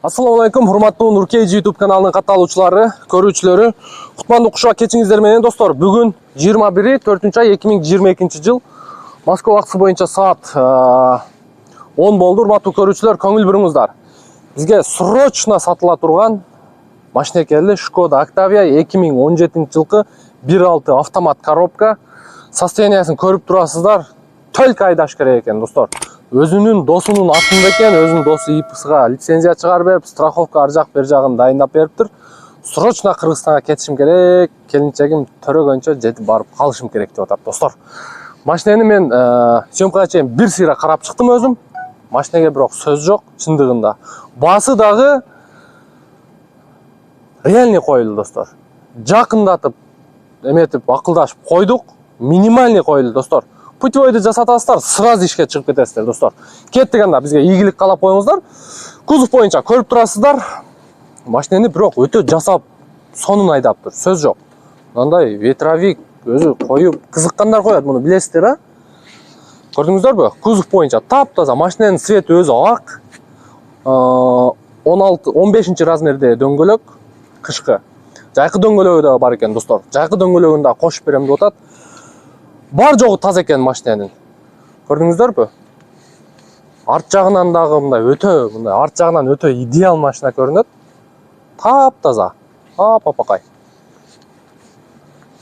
Assalamu alaikum, урматтуу Нуркейджи YouTube каналынын катталуучулары, көрүүчүлөрү. Кутмандуу куш кетиңиздер менен достор. Бүгүн 21-4-ай 2022 жыл. Москва убакыты боюнча саат 10 болду. Урматтуу көрүүчүлөр, көңүл буруңуздар. Бизге срочно сатыла турган машина келди. Skoda Octavia 2017 жылкы 1.6 автомат коробка. Состояниясын көрүп турасыздар. Только айдаш керек экен, достор. Өзүнүн досунун атында экен, өзүнүн досу ИПСга лицензия чыгарып берип, страховка ар жак бер жагын дайындап бериптир. Срочно Кыргызстанга кетишим керек, келинчегим төрөгөнчө жетип барып калышым керек деп атат, достор. Машинени мен съемкага чейин бир сыйра карап чыктым өзүм. Машинеге бирок сөз жок, чындыгында. Басы дагы реальный коюлду, достор. Жакындатып, эметип, акылдашып койдук. Минимальный коюлду, достор. Путевойду жасатасыздар, сразу ишке чыгып кетесиздер, достор. Кеттик анда, бизге ийгилик каалап коюңуздар. Кузов боюнча көрүп турасыздар. Машинени бирок өтө жасап, сонун айдаптыр, сөз жок. Мындай ветровик өзү коюп, кызыккандар коет, муну билесиздер, а? Көрдүңүздөрбү? Кузов боюнча таптаза, машиненин цвети өзү ак. 15 размерде дөңгөлөк, кышкы. Жайкы дөңгөлөгү да бар экен, достор. Жайкы дөңгөлөгүн да кошуп берем деп атат. Бар жогу таза экен машиненин. Көрдүңүздөрбү? Арт жагынан дагы мындай арт жагынан өтө идеал машина көрүнөт. Таптаза. Апапакай.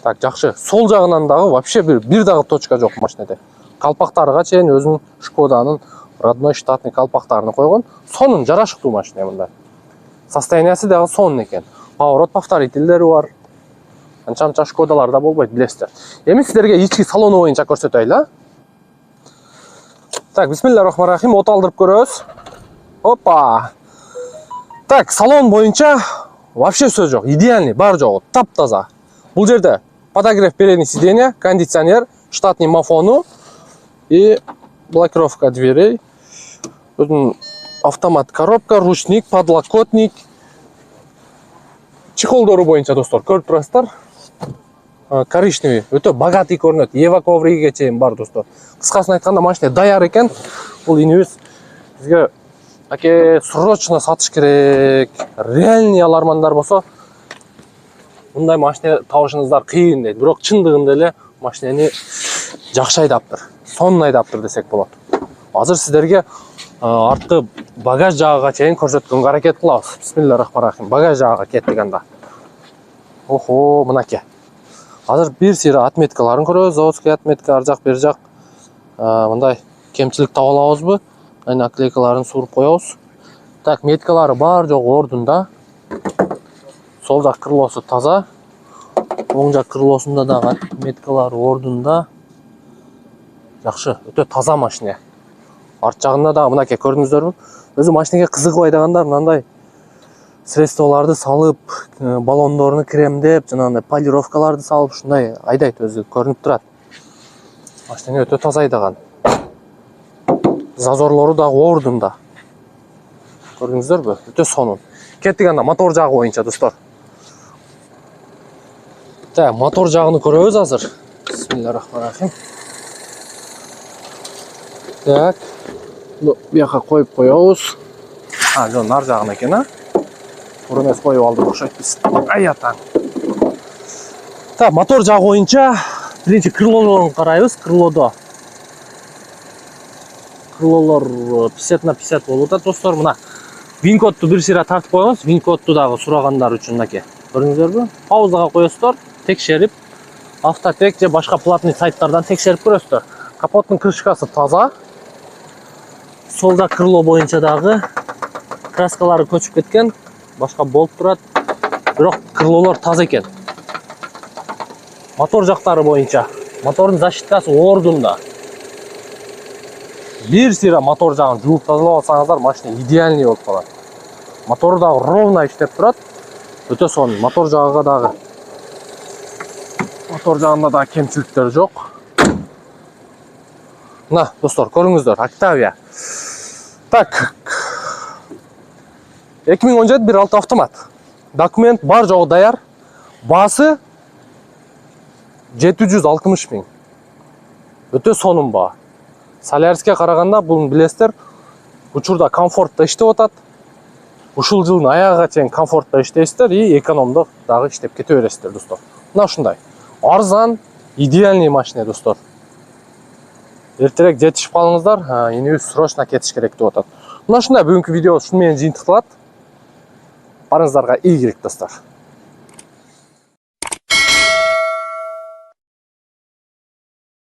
Так, жакшы. Сол жагынан дагы вообще бир дагы точка жок машинеде. Калпактарга чейин өзүнүн Шкоданын родной штатный калпактарын койгон. Сонун жарашыктуу машина мындай. Состояниясы дагы сонун экен. Поворот повторительдери бар. Анча Шкодаларда болбойт, билесиздер. Эми сиздерге ички салону боюнча көрсөтөйлү, а? Так, бисмиллахиррахманиррахим, от алдырып көрөбүз. Опа! Так, салон боюнча вообще сөз жок, идеальный, бар жогу, таптаза. Бул жерде подогрев передних сидений, кондиционер, штатный мафону и блокировка дверей. Автомат коробка, ручник, подлокотник. Чехолдору боюнча, достор, көрүп турасыздар. Коричневый, өтө богатый көрүнөт. Ева ковриге чейин бар, достор. Кыскасын айтканда, машина даяр экен. Бул инибиз бизге аке срочно сатыш керек. Реальный алармандар болсо, мындай машина табышыңыздар кыйын дейт. Бирок чындыгында эле машинени жакшы айдаптыр. Сонун айдаптыр десек болот. Азыр сиздерге арткы багаж жагыга чейин көрсөткөнгө аракет кылабыз. Бисмиллахиррахманиррахим. Багаж жагыга кеттик анда. Охо, мынаке. Азыр бир сыйра отметкаларын көрөбүз. Заводской отметка ар жак бер жак. Мындай кемчилик таба алабызбы? Наклейкаларын суруп коебуз. Так, меткалары бар жогу ордунда. Сол жак крылосу таза. Оң жак крылосунда дагы меткалары ордунда. Жакшы, өтө таза машина. Арт жагында дагы мынаке көрдүңүздөрбү? Өзү машинеге кызыгып айдагандар мындай средстволарды салып, баллондорун кремдеп, жанагындай полировкаларды салып, ушундай айдайт, өзү көрүнүп турат. Машина өтө таза айдаган. Зазорлору дагы ордунда. Көрдүңүздөрбү? Өтө сонун. Кеттик анда мотор жагы боюнча, достор. Так, мотор жагын көрөбүз азыр. Бисмиллахиррахманиррахим. Так. Буяка коюп коебуз. Жо, нар жагын экен, а? Тура эмес коюп алдык окшойт биз. Ай атаң. Так, мотор жагы боюнча биринчи крылолорун карайбыз. Крылолор 50 на 50 болуп атат, достор. Мына вин-кодту бир сыйра тартып коебуз. Вин-кодту дагы сурагандар үчүн мынакей. Көрдүңүздөрбү? Паузага коесуздар, текшерип, автотек же башка платный сайттардан текшерип көрөсүздөр. Капоттун крышкасы таза. Сол жак крыло боюнча дагы краскалары көчүп кеткен. Башка болуп турат. Бирок крылолор таза экен. Мотор жактары боюнча мотордун защиткасы ордунда. Бир сыйра мотор жагын жууп тазалап алсаңыздар, машина идеальный болуп калат. Мотору дагы ровно иштеп турат. Өтө сонун. Мотор жагыга дагы. Мотор жагында дагы кемчиликтер жок. Мына, достор, көрүңүздөр, Octavia. Так. 2017 1.6 автомат. Документ бар жогу даяр. Басы 760 миң. Өтө сонун баа. Соляриске караганда бул билесиздер, учурда комфортто иштеп атат. ушул жылдын аягына чейин комфортто иштейсиздер и экономдук дагы иштеп кете бересиздер достор. Мына ушундай арзан, идеальный машина достор. Эртерээк жетишип калыңыздар, инибиз срочно кетиш керек деп атат. Мына ушундай бүгүнкү видео ушун менен жыйынтыкталат. Барыңыздарга ийгилик достор.